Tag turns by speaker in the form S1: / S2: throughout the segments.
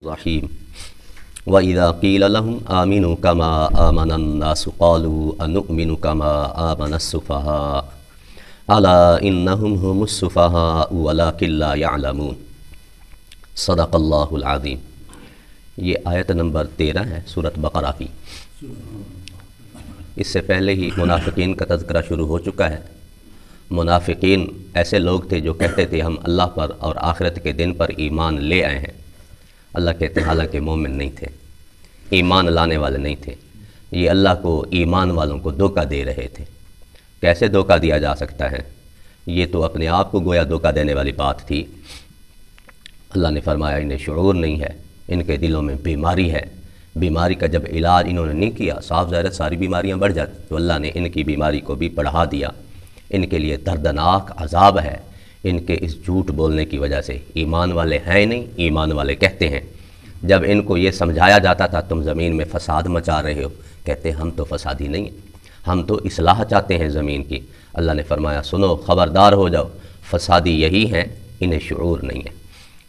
S1: الرحیم وَإِذَا قِيلَ لَهُمْ آمِنُوا كَمَا آمَنَ النَّاسُ قَالُوا أَنُؤْمِنُ كَمَا آمَنَ السُّفَهَاءُ أَلَا إِنَّهُمْ هُمُ السُّفَهَاءُ وَلَكِنْ لَا يَعْلَمُونَ صدق اللہ العظیم۔ یہ آیت نمبر 13 ہے سورۃ بقرہ کی۔ اس سے پہلے ہی منافقین کا تذکرہ شروع ہو چکا ہے۔ منافقین ایسے لوگ تھے جو کہتے تھے ہم اللہ پر اور آخرت کے دن پر ایمان لے آئے ہیں۔ اللہ کہتے ہیں حالانکہ مومن نہیں تھے، ایمان لانے والے نہیں تھے، یہ اللہ کو ایمان والوں کو دھوکہ دے رہے تھے۔ کیسے دھوکہ دیا جا سکتا ہے؟ یہ تو اپنے آپ کو گویا دھوکہ دینے والی بات تھی۔ اللہ نے فرمایا انہیں شعور نہیں ہے، ان کے دلوں میں بیماری ہے۔ بیماری کا جب علاج انہوں نے نہیں کیا، صاف ظاہر ساری بیماریاں بڑھ جاتی، تو اللہ نے ان کی بیماری کو بھی بڑھا دیا۔ ان کے لیے دردناک عذاب ہے ان کے اس جھوٹ بولنے کی وجہ سے۔ ایمان والے ہیں نہیں، ایمان والے کہتے ہیں۔ جب ان کو یہ سمجھایا جاتا تھا تم زمین میں فساد مچا رہے ہو، کہتے ہم تو فسادی نہیں ہیں، ہم تو اصلاح چاہتے ہیں زمین کی۔ اللہ نے فرمایا سنو، خبردار ہو جاؤ، فسادی یہی ہیں، انہیں شعور نہیں ہے۔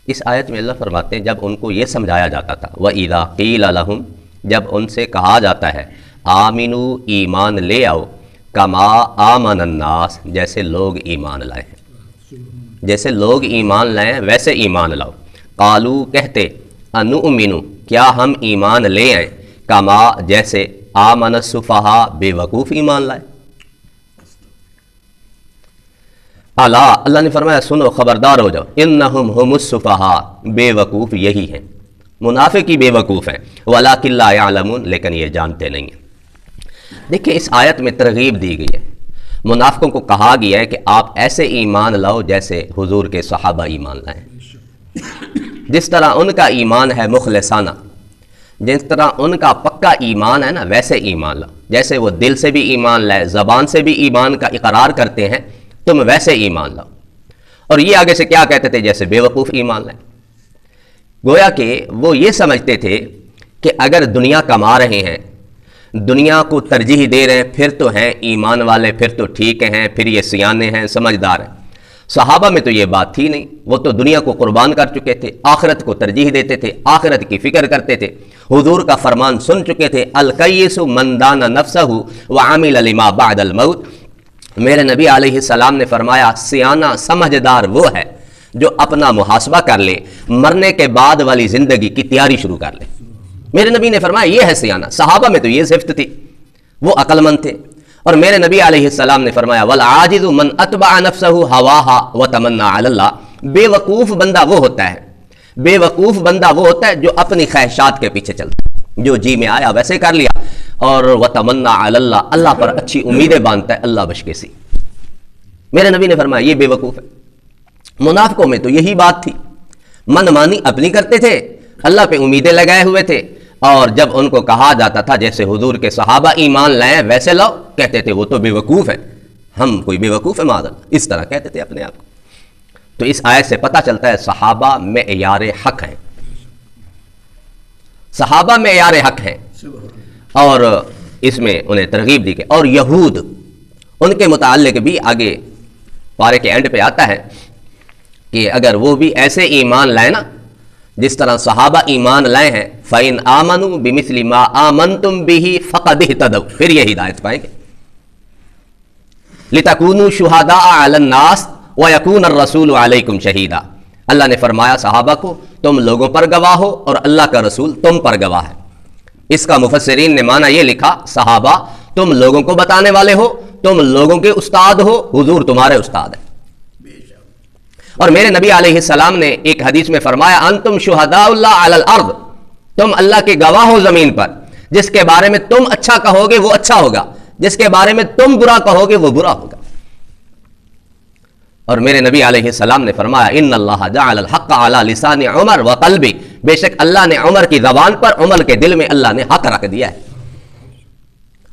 S1: اس آیت میں اللہ فرماتے ہیں جب ان کو یہ سمجھایا جاتا تھا وَإِذَا قِيلَ لَهُمْ، جب ان سے کہا جاتا ہے آمنو، ایمان لے آؤ، کما آمن الناس، جیسے لوگ ایمان لائے ہیں، جیسے لوگ ایمان لائے ہیں ویسے ایمان لاؤ۔ قالو، کہتے، انؤمنو، کیا ہم ایمان لے آئیں، کما، جیسے، آمن السفہاء، بے وقوف ایمان لائے۔ اللہ نے فرمایا سنو، خبردار ہو جاؤ، انہم ہم السفہاء، بے وقوف یہی ہیں، منافق ہی بے وقوف ہیں، ولکن لا یعلمون، لیکن یہ جانتے نہیں ہیں۔ دیکھیں اس آیت میں ترغیب دی گئی ہے، منافقوں کو کہا گیا ہے کہ آپ ایسے ایمان لاؤ جیسے حضور کے صحابہ ایمان لائیں، جس طرح ان کا ایمان ہے مخلصانہ، جس طرح ان کا پکا ایمان ہے نا، ویسے ایمان لاؤ۔ جیسے وہ دل سے بھی ایمان لائے، زبان سے بھی ایمان کا اقرار کرتے ہیں، تم ویسے ایمان لاؤ۔ اور یہ آگے سے کیا کہتے تھے؟ جیسے بے وقوف ایمان لائیں۔ گویا کہ وہ یہ سمجھتے تھے کہ اگر دنیا کما رہے ہیں، دنیا کو ترجیح دے رہے ہیں، پھر تو ہیں ایمان والے، پھر تو ٹھیک ہیں، پھر یہ سیانے ہیں، سمجھدار ہیں۔ صحابہ میں تو یہ بات تھی نہیں، وہ تو دنیا کو قربان کر چکے تھے، آخرت کو ترجیح دیتے تھے، آخرت کی فکر کرتے تھے، حضور کا فرمان سن چکے تھے، القیس من دان نفسہ وعمل لما بعد الموت۔ میرے نبی علیہ السلام نے فرمایا سیانہ سمجھدار وہ ہے جو اپنا محاسبہ کر لے، مرنے کے بعد والی زندگی کی تیاری شروع کر لے۔ میرے نبی نے فرمایا یہ ہے سیانہ۔ صحابہ میں تو یہ صفت تھی، وہ عقل مند تھے۔ اور میرے نبی علیہ السلام نے فرمایا والعاجز من اتبع نفسہ ہواہا وتمنی علی اللہ، بے وقوف بندہ وہ ہوتا ہے، بے وقوف بندہ وہ ہوتا ہے جو اپنی خواہشات کے پیچھے چلتا ہے، جو جی میں آیا ویسے کر لیا، اور وتمنی علی اللہ، اللہ پر اچھی امیدیں باندھتا ہے، اللہ بشکے سی۔ میرے نبی نے فرمایا یہ بے وقوف ہے۔ منافقوں میں تو یہی بات تھی، من مانی اپنی کرتے تھے، اللہ پہ امیدیں لگائے ہوئے تھے، اور جب ان کو کہا جاتا تھا جیسے حضور کے صحابہ ایمان لائیں ویسے لاؤ، کہتے تھے وہ تو بے وقوف ہے، ہم کوئی بے وقوف ہے معاذ اللہ، اس طرح کہتے تھے اپنے آپ کو۔ تو اس آیت سے پتہ چلتا ہے صحابہ معیار حق ہیں، صحابہ معیار حق ہیں، اور اس میں انہیں ترغیب دی گئی۔ اور یہود، ان کے متعلق بھی آگے پارے کے اینڈ پہ آتا ہے کہ اگر وہ بھی ایسے ایمان لائیں نا جس طرح صحابہ ایمان لائے ہیں، فَإِنْ آمَنُوا بِمِثْلِ مَا آمَنْتُمْ بِهِ فَقَدِ اهْتَدَوْا، پھر یہ ہدایت پائیں گے۔ لِتَكُونُوا شُهَدَاءَ عَلَى النَّاسِ وَيَكُونَ الرَّسُولُ عَلَيْكُمْ شَهِيدًا۔ اللہ نے فرمایا صحابہ کو تم لوگوں پر گواہ ہو اور اللہ کا رسول تم پر گواہ ہے۔ اس کا مفسرین نے معنی یہ لکھا، صحابہ تم لوگوں کو بتانے والے ہو، تم لوگوں کے استاد ہو، حضور تمہارے استاد ہیں۔ اور میرے نبی علیہ السلام نے ایک حدیث میں فرمایا انتم شہداء اللہ علی الارض، تم اللہ کے گواہ ہو زمین پر، جس کے بارے میں تم اچھا کہو گے وہ اچھا ہوگا، جس کے بارے میں تم برا کہو گے وہ برا ہوگا۔ اور میرے نبی علیہ السلام نے فرمایا ان اللہ جعل الحق علی لسان عمر وقلبی، بے شک اللہ نے عمر کی زبان پر، عمر کے دل میں اللہ نے حق رکھ دیا ہے۔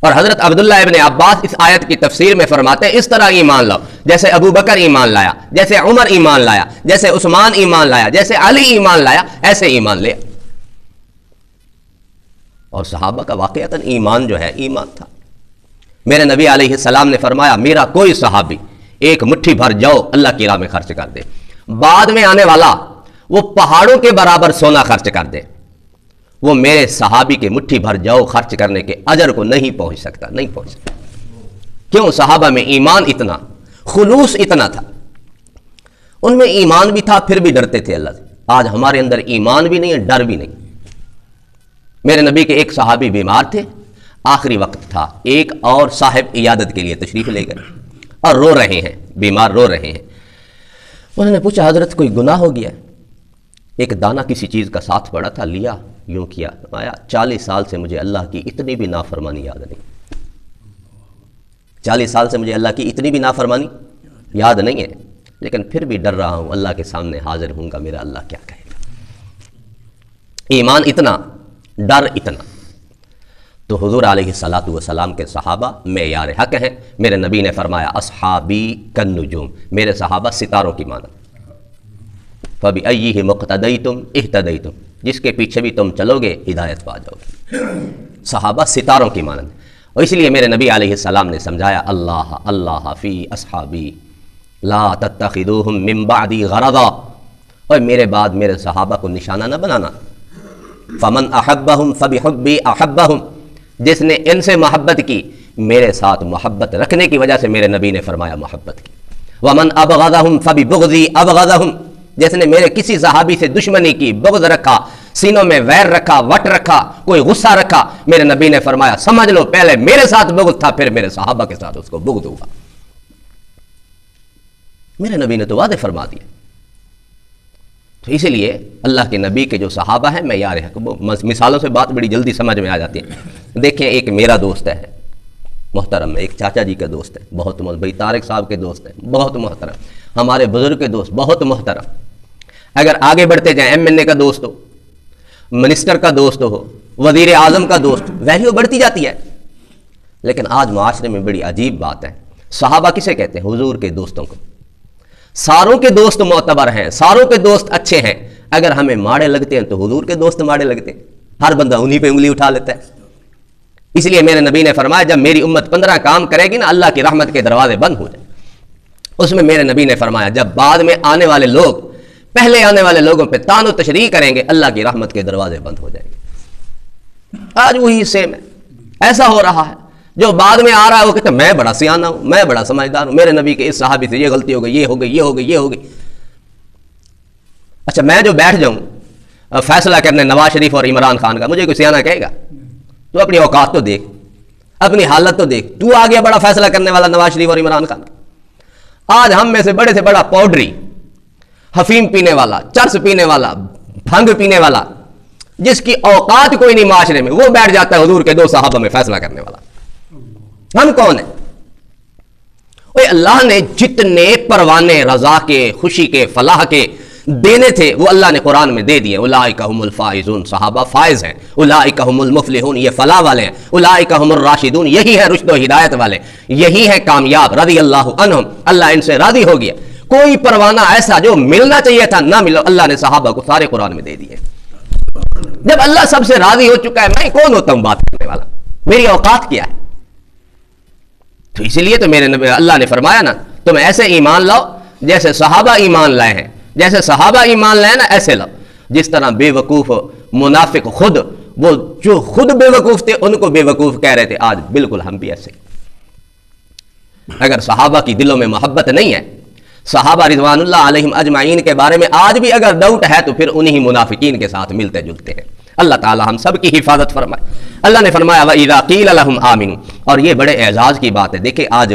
S1: اور حضرت عبداللہ ابن عباس اس آیت کی تفسیر میں فرماتے ہیں اس طرح ایمان لاؤ جیسے ابو بکر ایمان لایا، جیسے عمر ایمان لایا، جیسے عثمان ایمان لایا، جیسے علی ایمان لایا، ایسے ایمان لیا۔ اور صحابہ کا واقعتاً ایمان جو ہے ایمان تھا۔ میرے نبی علیہ السلام نے فرمایا میرا کوئی صحابی ایک مٹھی بھر جو اللہ کی راہ میں خرچ کر دے، بعد میں آنے والا وہ پہاڑوں کے برابر سونا خرچ کر دے، وہ میرے صحابی کے مٹھی بھر جاؤ خرچ کرنے کے اجر کو نہیں پہنچ سکتا، نہیں پہنچ سکتا۔ کیوں؟ صحابہ میں ایمان اتنا، خلوص اتنا تھا، ان میں ایمان بھی تھا، پھر بھی ڈرتے تھے اللہ سے۔ آج ہمارے اندر ایمان بھی نہیں ہے، ڈر بھی نہیں۔ میرے نبی کے ایک صحابی بیمار تھے، آخری وقت تھا، ایک اور صاحب عیادت کے لیے تشریف لے گئے اور رو رہے ہیں، بیمار رو رہے ہیں۔ انہوں نے پوچھا حضرت کوئی گناہ ہو گیا ہے؟ ایک دانہ کسی چیز کا ساتھ پڑا تھا، لیا، یوں کیا، آیا 40 سال سے مجھے اللہ کی اتنی بھی نافرمانی یاد نہیں، 40 سال سے مجھے اللہ کی اتنی بھی نافرمانی یاد نہیں ہے، لیکن پھر بھی ڈر رہا ہوں، اللہ کے سامنے حاضر ہوں گا، میرا اللہ کیا کہے گا۔ ایمان اتنا، ڈر اتنا۔ تو حضور علیہ الصلاۃ والسلام کے صحابہ معیار حق ہیں۔ میرے نبی نے فرمایا اصحابی کالنجوم، میرے صحابہ ستاروں کی مانند، فبأیہ مقتدیتم اہتدیتم، جس کے پیچھے بھی تم چلو گے ہدایت پا جاؤ گے۔ صحابہ ستاروں کی مانند، اور اس لیے میرے نبی علیہ السلام نے سمجھایا اللہ اللہ فی اصحابی لا تتخذوہم من بعدی غرضا، اور میرے بعد میرے صحابہ کو نشانہ نہ بنانا۔ فمن احبہم فبحبی احبہم، جس نے ان سے محبت کی میرے ساتھ محبت رکھنے کی وجہ سے میرے نبی نے فرمایا محبت کی۔ ومن ابغضہم فببغضی ابغضہم، جس نے میرے کسی صحابی سے دشمنی کی، بغض رکھا، سینوں میں ویر رکھا، وٹ رکھا، کوئی غصہ رکھا، میرے نبی نے فرمایا سمجھ لو پہلے میرے ساتھ بغض تھا، پھر میرے صحابہ کے ساتھ اس کو بغض ہوا۔ میرے نبی نے تو وعدے فرما دیے۔ تو اسی لیے اللہ کے نبی کے جو صحابہ ہیں معیار ہے، مثالوں سے بات بڑی جلدی سمجھ میں آ جاتی ہے۔ دیکھیں ایک میرا دوست ہے محترم ہے، ایک چاچا جی کا دوست ہے بہت محترم، بھائی طارق صاحب کے دوست ہیں بہت محترم، ہمارے بزرگ کے دوست بہت محترم۔ اگر آگے بڑھتے جائیں ایم این اے کا دوست ہو، منسٹر کا دوست ہو، وزیر اعظم کا دوست، ویلیو بڑھتی جاتی ہے۔ لیکن آج معاشرے میں بڑی عجیب بات ہے، صحابہ کسے کہتے ہیں؟ حضور کے دوستوں کو۔ ساروں کے دوست معتبر ہیں، ساروں کے دوست اچھے ہیں، اگر ہمیں ماڑے لگتے ہیں تو حضور کے دوست ماڑے لگتے ہیں، ہر بندہ انہی پہ انگلی اٹھا لیتا ہے۔ اس لیے میرے نبی نے فرمایا جب میری امت 15 کام کرے گی نا، اللہ کی رحمت کے دروازے بند ہو جائیں۔ اس میں میرے نبی نے فرمایا جب بعد میں آنے والے لوگ پہلے آنے والے لوگوں پہ تان و تشریح کریں گے، اللہ کی رحمت کے دروازے بند ہو جائیں گے۔ آج وہی سیم ہے، ایسا ہو رہا ہے۔ جو بعد میں آ رہا ہے وہ کہتا ہے میں بڑا سیانہ ہوں، میں بڑا سمجھدار ہوں، میرے نبی کے اس صحابی سے یہ غلطی ہو گئی، یہ ہو گئی، یہ ہو گئی، یہ ہو گئی۔ اچھا میں جو بیٹھ جاؤں فیصلہ کرنے نواز شریف اور عمران خان کا، مجھے کوئی سیانہ کہے گا؟ تو اپنی اوقات تو دیکھ، اپنی حالت تو دیکھ، تو آ گیا بڑا فیصلہ کرنے والا نواز شریف اور عمران خان۔ آج ہم میں سے بڑے سے بڑا پاؤڈری، حفیم پینے والا، چرس پینے والا، بھنگ پینے والا، جس کی اوقات کوئی نہیں معاشرے میں، وہ بیٹھ جاتا ہے حضور کے 2 صحابہ میں فیصلہ کرنے والا۔ ہم کون ہیں؟ اللہ نے جتنے پروانے رضا کے، خوشی کے، فلاح کے دینے تھے وہ اللہ نے قرآن میں دے دیے۔ اولئک هم الفائزون، صحابہ فائز ہیں۔ اولئک هم المفلحون، یہ فلاح والے ہیں۔ اولئک هم الراشدون، یہی ہے رشد و ہدایت والے، یہی ہے کامیاب۔ رضی اللہ عنہم، اللہ ان سے راضی ہو گیا۔ کوئی پروانہ ایسا جو ملنا چاہیے تھا نہ ملا، اللہ نے صحابہ کو سارے قرآن میں دے دیے۔ جب اللہ سب سے راضی ہو چکا ہے، میں کون ہوتا ہوں بات کرنے والا؟ میری اوقات کیا ہے؟ تو اسی لیے تو میرے نبی اللہ نے فرمایا نا تم ایسے ایمان لاؤ جیسے صحابہ ایمان لائے ہیں، جیسے صحابہ ایمان لائے نا ایسے لاؤ۔ جس طرح بے وقوف منافق خود، وہ جو خود بے وقوف تھے ان کو بے وقوف کہہ رہے تھے، آج بالکل ہم بھی ایسے۔ اگر صحابہ کی دلوں میں محبت نہیں ہے، صحابہ رضوان اللہ علیہم اجمعین کے بارے میں آج بھی اگر ڈاؤٹ ہے تو پھر انہی منافقین کے ساتھ ملتے جلتے ہیں۔ اللہ تعالی ہم سب کی حفاظت فرمائے۔ اللہ نے فرمایا وَإِذَا قِيلَ لَهُمْ آمِنُوا، اور یہ بڑے اعزاز کی بات ہے۔ دیکھیں آج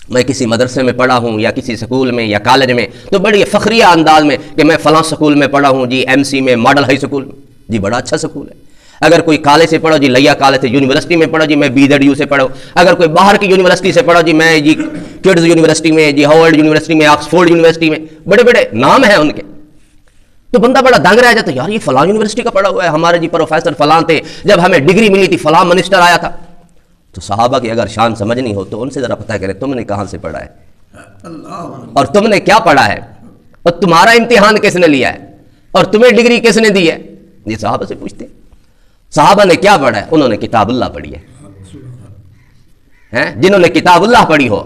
S1: میں کسی مدرسے میں پڑھا ہوں یا کسی سکول میں یا کالج میں تو بڑی فخریہ انداز میں کہ میں فلاں سکول میں پڑھا ہوں جی، ایم سی میں، ماڈل ہائی سکول میں، جی بڑا اچھا سکول ہے۔ اگر کوئی کالج سے پڑھو جی لیا کالج سے، یونیورسٹی میں پڑھو جی میں BZU سے پڑھو، اگر کوئی باہر کی یونیورسٹی سے پڑھو جی میں جی کڈز یونیورسٹی میں، جی ہاورڈ یونیورسٹی میں، آکسفورڈ یونیورسٹی میں، بڑے بڑے نام ہیں ان کے۔ تو بندہ بڑا دنگ رہ جاتا ہے، یار یہ فلاں یونیورسٹی کا پڑھا ہوا ہے، ہمارے جی پروفیسر فلاں تھے، جب ہمیں ڈگری ملی تھی فلاں منسٹر آیا تھا۔ تو صحابہ کی اگر شان سمجھنی ہو تو ان سے ذرا پتہ کرے تم نے کہاں سے پڑھا ہے اور تم نے کیا پڑھا ہے، اور تمہارا امتحان کس نے لیا ہے، اور تمہیں ڈگری کس نے دی ہے۔ یہ صحابہ سے پوچھتے ہیں صحابہ نے کیا پڑھا ہے؟ انہوں نے کتاب اللہ پڑھی ہے۔ جنہوں نے کتاب اللہ پڑھی ہو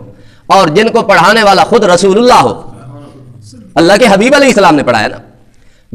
S1: اور جن کو پڑھانے والا خود رسول اللہ ہو، اللہ کے حبیب علیہ السلام نے پڑھایا نا،